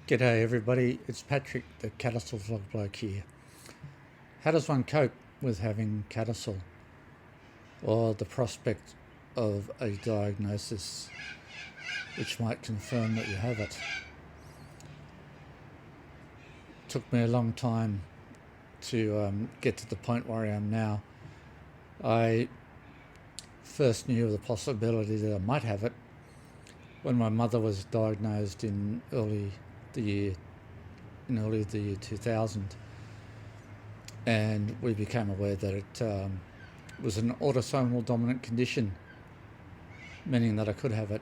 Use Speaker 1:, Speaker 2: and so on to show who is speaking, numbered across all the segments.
Speaker 1: G'day everybody, it's Patrick, the CADASIL vlog bloke here. How does one cope with having CADASIL, or the prospect of a diagnosis which might confirm that you have it? Took me a long time to get to the point where I am now. I first knew of the possibility that I might have it when my mother was diagnosed in early the year 2000, and we became aware that it was an autosomal dominant condition, meaning that I could have it.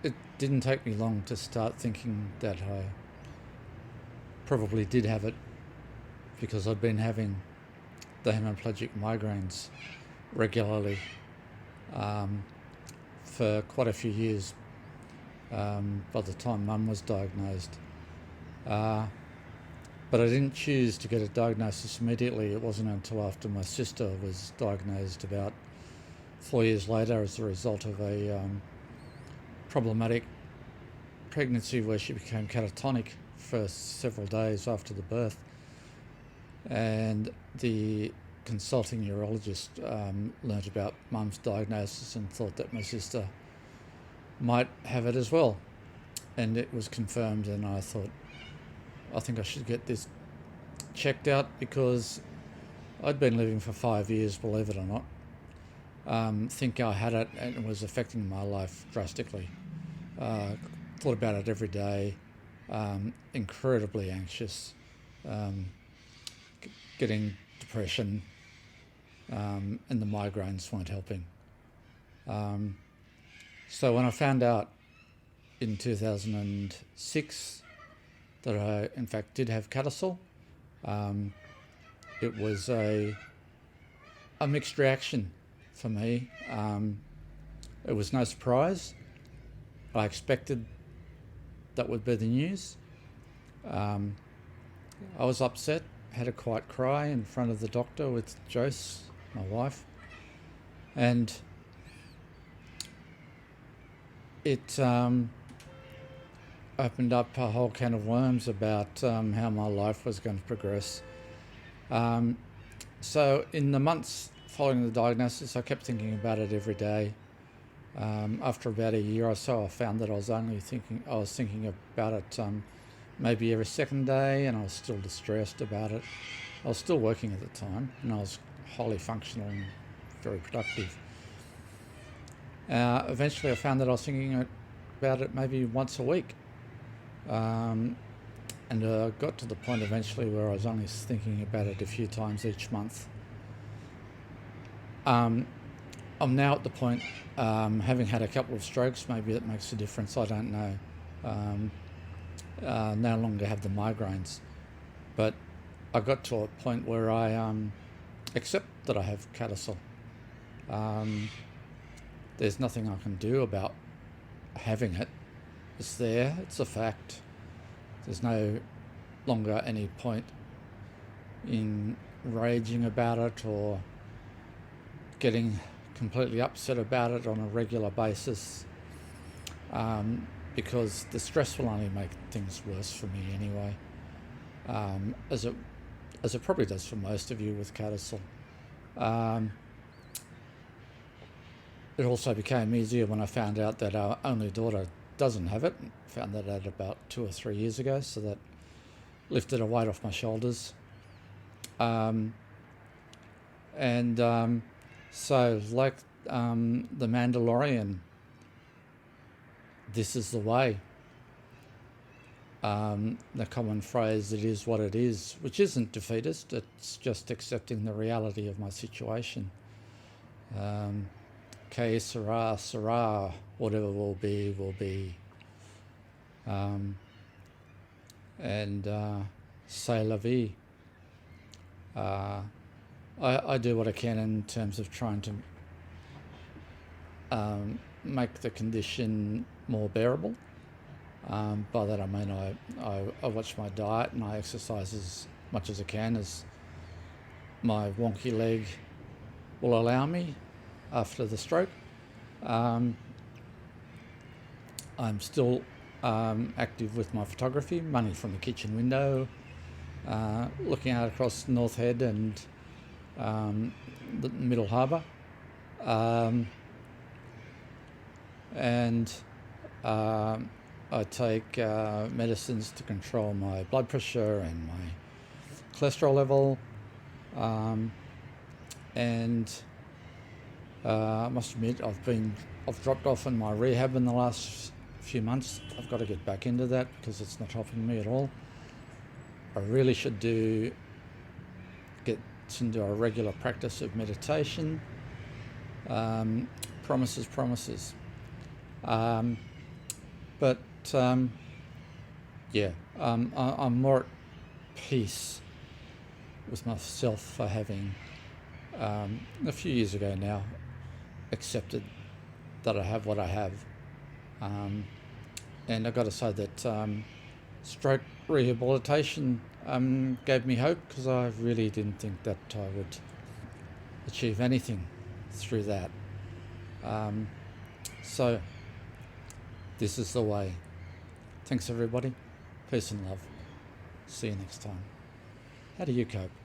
Speaker 1: It didn't take me long to start thinking that I probably did have it, because I'd been having the hemiplegic migraines regularly for quite a few years by the time Mum was diagnosed. But I didn't choose to get a diagnosis immediately. It wasn't until after my sister was diagnosed about 4 years later as a result of a problematic pregnancy where she became catatonic for several days after the birth. And the consulting urologist learnt about Mum's diagnosis and thought that my sister might have it as well. And it was confirmed, and I thought, I think I should get this checked out, because I'd been living for 5 years, believe it or not, thinking I had it and it was affecting my life drastically. Thought about it every day, incredibly anxious, getting depression, and the migraines weren't helping. So when I found out in 2006 that I in fact did have CADASIL, it was a mixed reaction for me. It was no surprise. I expected that would be the news. I was upset, had a quiet cry in front of the doctor with Jose, my wife, and it opened up a whole can of worms about how my life was going to progress. So in the months following the diagnosis, I kept thinking about it every day. After about a year or so, I found that I was thinking about it maybe every second day, and I was still distressed about it. I was still working at the time, and I was highly functional and very productive. Eventually I found that I was thinking about it maybe once a week. And I got to the point eventually where I was only thinking about it a few times each month. I'm now at the point, having had a couple of strokes, maybe that makes a difference, I don't know. No longer have the migraines, but I got to a point where I accept that I have CADASIL. There's nothing I can do about having it. It's there, it's a fact. There's no longer any point in raging about it or getting completely upset about it on a regular basis, because the stress will only make things worse for me anyway, as it probably does for most of you with CADASIL. It also became easier when I found out that our only daughter doesn't have it. Found that out about 2 or 3 years ago, so that lifted a weight off my shoulders. So like the Mandalorian, this is the way. The common phrase, it is what it is, which isn't defeatist, it's just accepting the reality of my situation. Que sera, sera, whatever will be, will be. C'est la vie. I do what I can in terms of trying to make the condition more bearable. By that I mean I watch my diet and I exercise as much as I can, as my wonky leg will allow me after the stroke. I'm still active with my photography, money from the kitchen window, looking out across North Head and the Middle Harbour. And I take medicines to control my blood pressure and my cholesterol level. And I must admit, I've dropped off in my rehab in the last few months. I've got to get back into that because it's not helping me at all. I really should get into a regular practice of meditation. Promises. But I'm more at peace with myself for having a few years ago now accepted that I have what I have. And I've got to say that stroke rehabilitation gave me hope, because I really didn't think that I would achieve anything through that. So this is the way. Thanks everybody. Peace and love. See you next time. How do you cope?